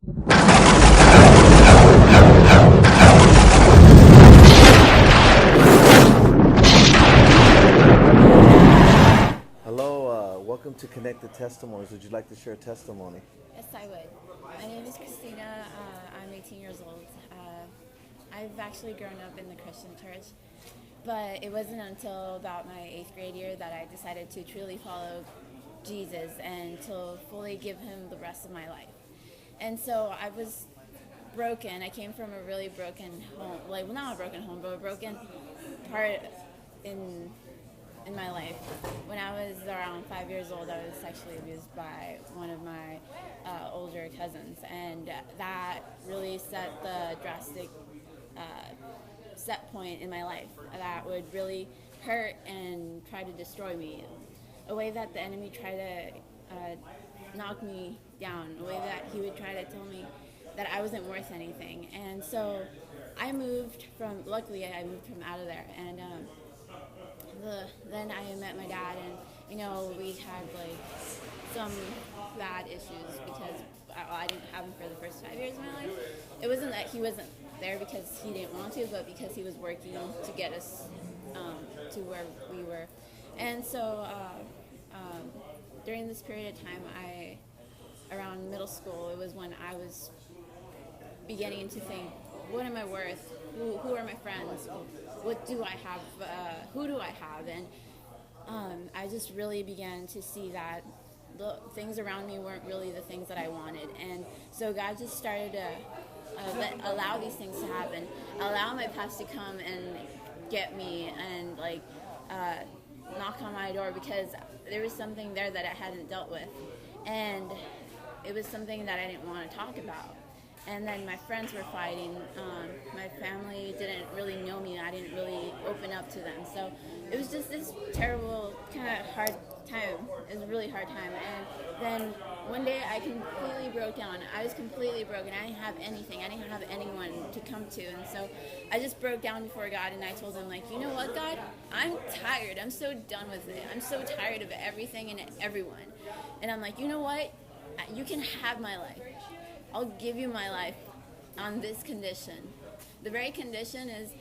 Hello, welcome to Connected Testimonies. Would you like to share a testimony? Yes, I would. My name is Christina. I'm 18 years old. I've actually grown up in the Christian church, but it wasn't until about my 8th grade year that I decided to truly follow Jesus and to fully give him the rest of my life. And so I was broken. I came from a really broken home, like, well, not a broken home, but a broken part in my life. When I was around 5 years old, I was sexually abused by one of my older cousins, and that really set the drastic set point in my life that would really hurt and try to destroy me. A way that the enemy tried to knock me down, a way that he would try to tell me that I wasn't worth anything. And so luckily I moved from out of there, and then I met my dad, and we had like some bad issues because I didn't have him for the first 5 years of my life. It wasn't that he wasn't there because he didn't want to, but because he was working to get us to where we were. And so during this period of time, around middle school, it was when I was beginning to think, what am I worth? Who are my friends? What do I have? Who do I have? And I just really began to see that the things around me weren't really the things that I wanted. And so God just started to allow these things to happen, allow my past to come and get me and knock on my door, because there was something there that I hadn't dealt with. And it was something that I didn't want to talk about. And then my friends were fighting. My family didn't really know me. I didn't really open up to them. So it was just this terrible, kind of hard time. It was a really hard time. And then one day I completely broke down. I was completely broken. I didn't have anything. I didn't have anyone to come to. And so I just broke down before God, and I told him, you know what, God? I'm tired. I'm so done with it. I'm so tired of everything and everyone. And I'm like, you know what? You can have my life. I'll give you my life on this condition. The very condition is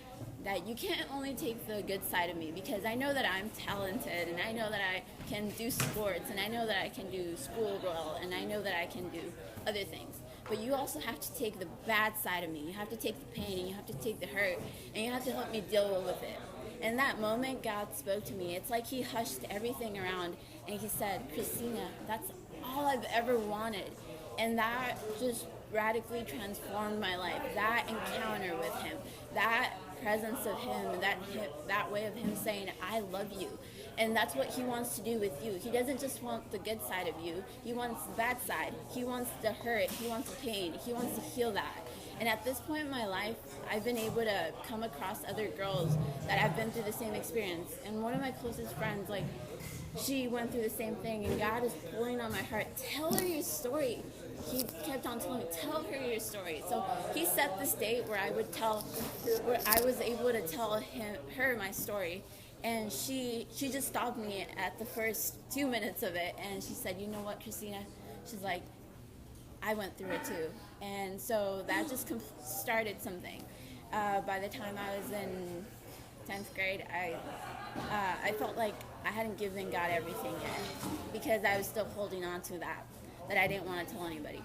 that you can't only take the good side of me, because I know that I'm talented, and I know that I can do sports, and I know that I can do school well, and I know that I can do other things. But you also have to take the bad side of me. You have to take the pain, and you have to take the hurt, and you have to help me deal with it. In that moment, God spoke to me. It's like he hushed everything around, and he said, Christina, that's all I've ever wanted. And that just radically transformed my life. That encounter with him, that presence of him, that way of him saying, I love you. And that's what he wants to do with you. He doesn't just want the good side of you. He wants the bad side. He wants the hurt. He wants the pain. He wants to heal that. And at this point in my life, I've been able to come across other girls that have been through the same experience. And one of my closest friends, she went through the same thing, and God is pulling on my heart. Tell her your story. He kept on telling me, tell her your story. So he set this date where I was able to tell her my story. And she just stopped me at the first 2 minutes of it, and she said, you know what, Christina? She's like, I went through it too. And so that just started something. By the time I was in 10th grade, I felt like I hadn't given God everything yet, because I was still holding on to that I didn't want to tell anybody.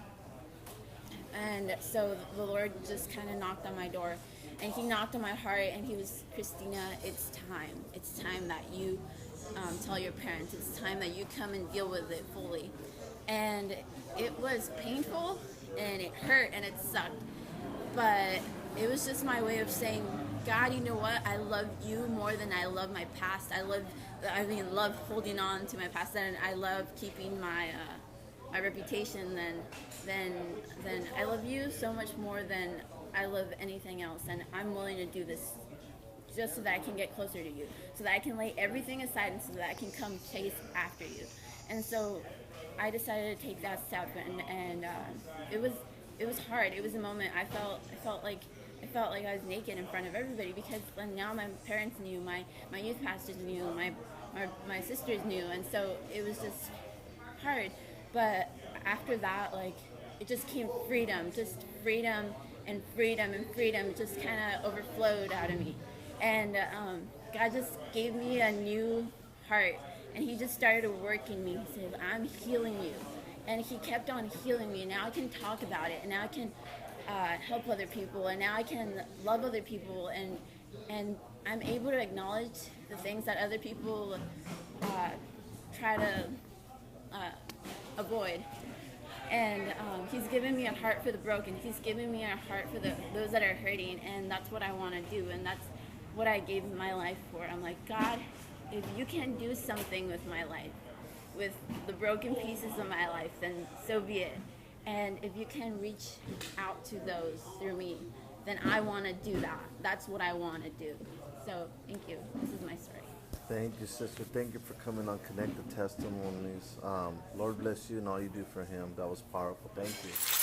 And so the Lord just kind of knocked on my door, and he knocked on my heart, and he was, Christina, it's time. It's time that you tell your parents. It's time that you come and deal with it fully. And it was painful, and it hurt, and it sucked. But it was just my way of saying, God, you know what? I love you more than I love my past. I love holding on to my past, and I love keeping my reputation. Then I love you so much more than I love anything else, and I'm willing to do this just so that I can get closer to you, so that I can lay everything aside, and so that I can come chase after you. And so I decided to take that step, and it was hard. It was a moment I felt like I was naked in front of everybody, because now my parents knew, my youth pastors knew, my sisters knew, and so it was just hard. But after that, it just came freedom, just freedom and freedom and freedom. It just kind of overflowed out of me. And God just gave me a new heart. And he just started working me. He said, I'm healing you. And he kept on healing me. Now I can talk about it. And now I can help other people. And now I can love other people. And I'm able to acknowledge the things that other people try to avoid. And he's given me a heart for the broken. He's given me a heart for those that are hurting. And that's what I want to do. And that's what I gave my life for. I'm like, God, if you can do something with my life, with the broken pieces of my life, then so be it. And if you can reach out to those through me, then I want to do that. That's what I want to do. So thank you. This is my story. Thank you, sister. Thank you for coming on Connected Testimonies. Lord bless you and all you do for him. That was powerful. Thank you.